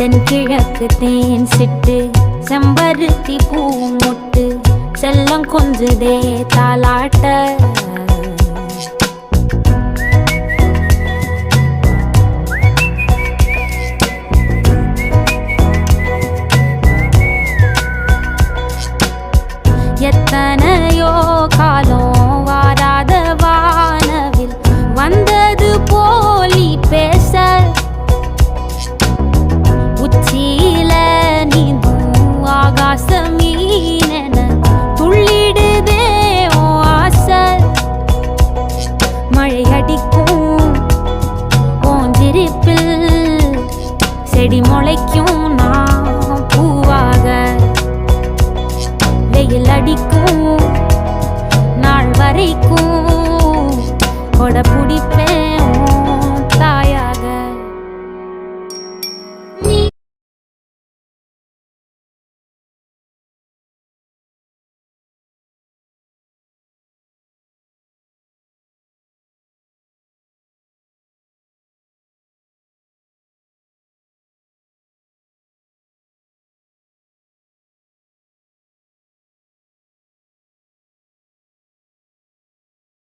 தென்கிழக்கு தேன் சிட்டு செம்பருத்தி பூ முட்டு செல்லம் கொஞ்சுதே தாலாட்ட எத்தனையோ காலம் வாராத வானவில் வந்தது போலி பேச உச்சியில நீந்தும் ஆகாச மீனென துள்ளிடுதே ஓ ஆசை மழை அடிக்கும் ஓஞ்சிருப்பில் செடி முளைக்கும் நான் பூவாக வெயில் அடிக்கும் நாள் வரைக்கும் கொடை பிடிப்பேன்